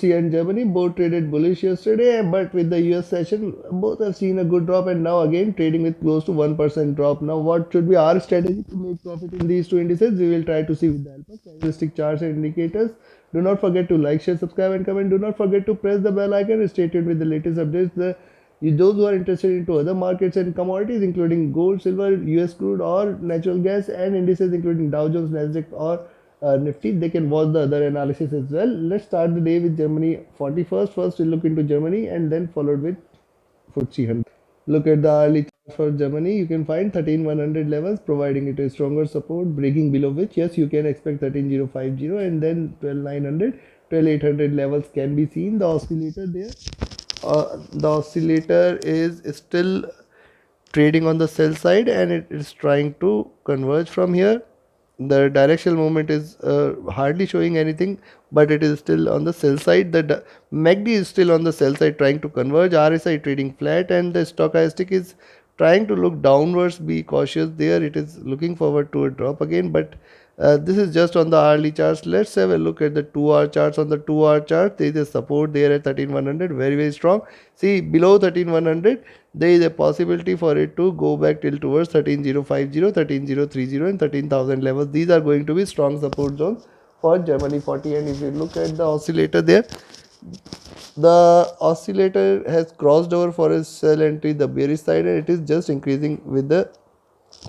and Germany both traded bullish yesterday, but with the US session, both have seen a good drop and now again trading with close to 1% drop. Now, what should be our strategy to make profit in these two indices? We will try to see with the help of candlestick charts and indicators. Do not forget to like, share, subscribe, and comment. Do not forget to press the bell icon. Stay tuned with the latest updates. Those who are interested into other markets and commodities, including gold, silver, US crude, or natural gas, and indices including Dow Jones, Nasdaq, or Nifty, they can watch the other analysis as well. Let's start the day with Germany 40 first. First, we'll look into Germany and then followed with FTSE 100. Look at the early chart for Germany. You can find 13100 levels, providing it a stronger support, breaking below which, yes, you can expect 13050 and then 12900, 12800 levels can be seen. The oscillator is still trading on the sell side and it is trying to converge from here. The directional movement is hardly showing anything, but it is still on the sell side. The MACD is still on the sell side trying to converge. RSI trading flat and the stochastic is trying to look downwards. Be cautious there. It is looking forward to a drop again, but this is just on the hourly charts. Let's have a look at the 2-hour charts. On the 2-hour chart, there is a support there at 13100, very strong. See, below 13100 there is a possibility for it to go back till towards 13050, 13030 and 13000 levels. These are going to be strong support zones for Germany 40. And if you look at the oscillator there, the oscillator has crossed over for a sell entry, the bearish side, and it is just increasing with the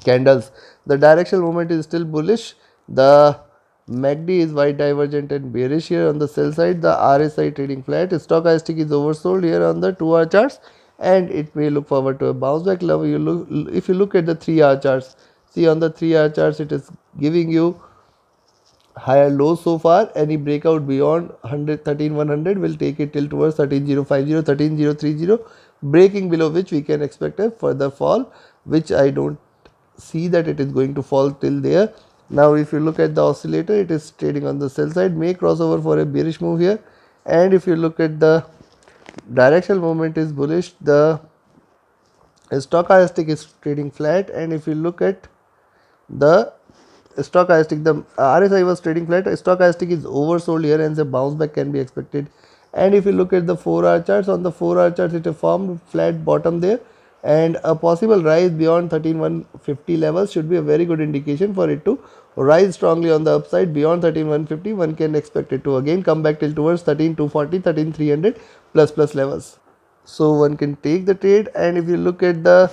candles. The directional movement is still bullish. The MACD is white divergent and bearish here on the sell side. The RSI trading flat. Stochastic is oversold here on the 2-hour charts, and it may look forward to a bounce back. If you look at the 3-hour charts, see on the 3-hour charts, it is giving you higher lows so far. Any breakout beyond 13100 will take it till towards 13050, 13030, breaking below which we can expect a further fall, which I don't see that it is going to fall till there. Now if you look at the oscillator, it is trading on the sell side, may cross over for a bearish move here. And if you look at the directional movement is bullish, the stochastic is trading flat. And if you look at the stochastic, the RSI was trading flat, stochastic is oversold here and the bounce back can be expected. And if you look at the 4-hour charts, on the 4-hour charts it has formed flat bottom there, and a possible rise beyond 13150 levels should be a very good indication for it to rise strongly on the upside. Beyond 13150 one can expect it to again come back till towards 13240, 13300 plus levels, so one can take the trade. And if you look at the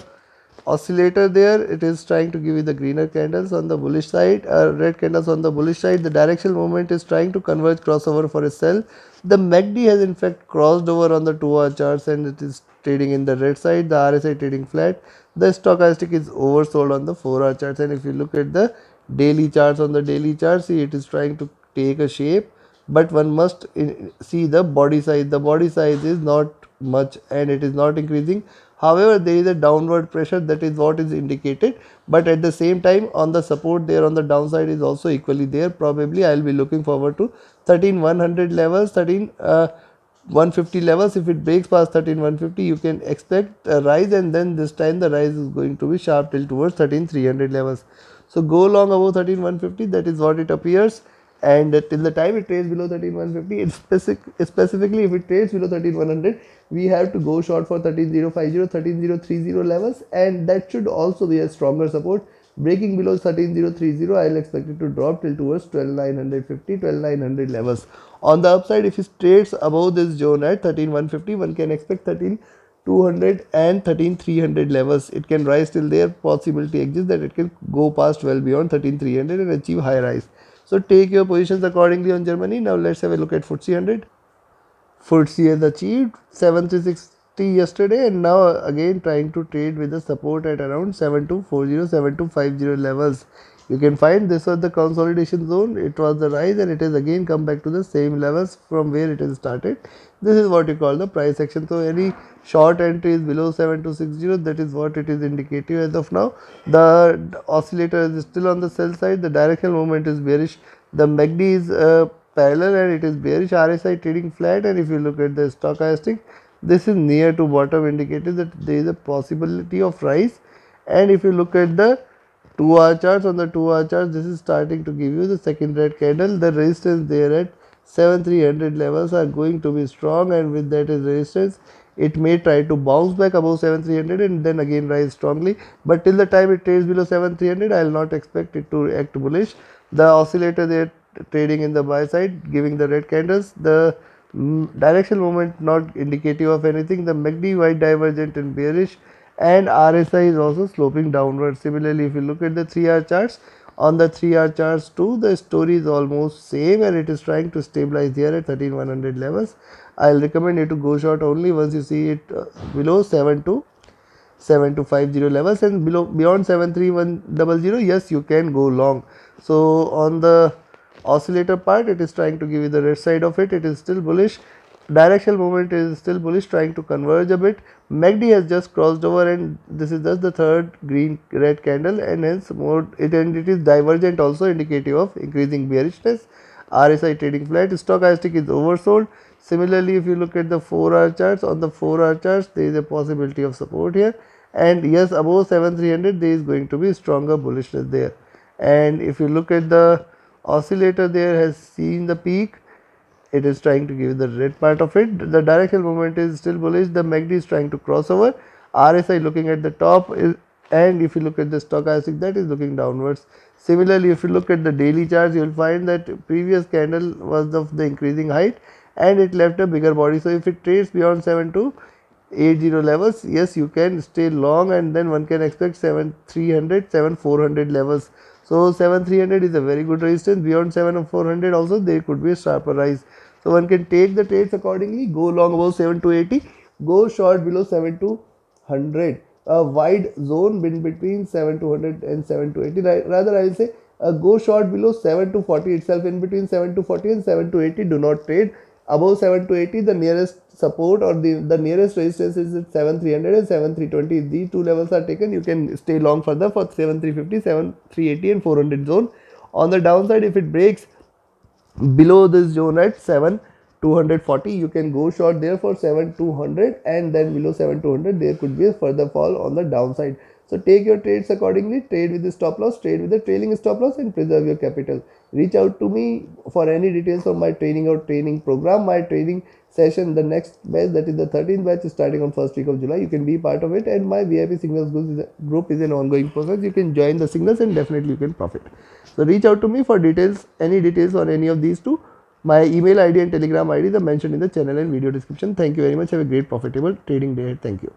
oscillator there, it is trying to give you the greener candles on the bullish side, red candles on the bullish side. The directional movement is trying to converge crossover for a sell. The MACD has in fact crossed over on the 2-hour charts and it is trading in the red side. The RSI trading flat. The stochastic is oversold on the 4-hour charts. And if you look at the daily charts, on the daily charts, see it is trying to take a shape, but one must see the body size. The body size is not much and it is not increasing. However, there is a downward pressure, that is what is indicated, but at the same time on the support there on the downside is also equally there. Probably I will be looking forward to 13100 levels, 13150 levels. If it breaks past 13150 you can expect a rise, and then this time the rise is going to be sharp till towards 13300 levels. So go long above 13150, that is what it appears. And till the time it trades below 13150, specifically if it trades below 13100, we have to go short for 13050, 13030 levels, and that should also be a stronger support. Breaking below 13030, I will expect it to drop till towards 12950, 12900 levels. On the upside, if it trades above this zone at 13150, one can expect 13200 and 13300 levels. It can rise till there. Possibility exists that it can go past well beyond 13300 and achieve high rise. So take your positions accordingly on Germany. Now let's have a look at FTSE 100. FTSE has achieved 7360 yesterday and now again trying to trade with the support at around 7240, 7250 levels. You can find this was the consolidation zone, it was the rise, and it has again come back to the same levels from where it has started. This is what you call the price action. So any short entry is below 7260, that is what it is indicative as of now. The oscillator is still on the sell side, the directional movement is bearish, the MACD is parallel and it is bearish. RSI trading flat, and if you look at the stochastic, this is near to bottom, indicating that there is a possibility of rise. And if you look at the 2-hour charts, on the 2-hour charts, this is starting to give you the second red candle. The resistance there at 7300 levels are going to be strong, and with that is resistance. It may try to bounce back above 7300 and then again rise strongly, but till the time it trades below 7300, I will not expect it to act bullish. The oscillator there trading in the buy side, giving the red candles. The directional movement not indicative of anything. The MACD white divergent and bearish, and RSI is also sloping downward. Similarly, if you look at the 3-hour charts, on the 3-hour charts too, the story is almost same, and it is trying to stabilize here at 13100 levels. I'll recommend you to go short only once you see it below 7250 levels, and below beyond 73100, yes, you can go long. So on the oscillator part, it is trying to give you the red side of it. It is still bullish. Directional movement is still bullish, trying to converge a bit. MACD has just crossed over, and this is just the third green red candle, and hence more it is divergent, also indicative of increasing bearishness. RSI trading flat. Stochastic is oversold. Similarly, if you look at the 4-hour charts, on the 4-hour charts there is a possibility of support here, and yes, above 7300 there is going to be stronger bullishness there. And if you look at the oscillator, there has seen the peak. It is trying to give the red part of it. The directional movement is still bullish. The MACD is trying to cross over. RSI looking at the top and if you look at the stochastic, that is looking downwards. Similarly, if you look at the daily charts, you will find that previous candle was of the increasing height and it left a bigger body. So if it trades beyond 7280 levels, yes, you can stay long, and then one can expect 7300 7400 levels. So 7300 is a very good resistance. Beyond 7400 also there could be a sharper rise. So one can take the trades accordingly. Go long above 7280, go short below 7200. A wide zone in between 7200 and 7280. Rather, I will say go short below 7240 itself. In between 7240 and 7280, do not trade. Above 7280, the nearest support or the nearest resistance is at 7300 and 7320. If these two levels are taken, you can stay long further for 7350, 7380 and 400 zone. On the downside, if it breaks below this zone at 7240, you can go short there for 7200, and then below 7200 there could be a further fall on the downside. So take your trades accordingly. Trade with the stop loss, trade with the trailing stop loss, and preserve your capital. Reach out to me for any details on my training or training program. My training session, the next batch, that is the 13th batch, is starting on first week of July. You can be part of it, and my VIP signals group is an ongoing process. You can join the signals and definitely you can profit. So reach out to me for details, any details on any of these two. My email ID and Telegram ID are mentioned in the channel and video description. Thank you very much. Have a great profitable trading day. Thank you.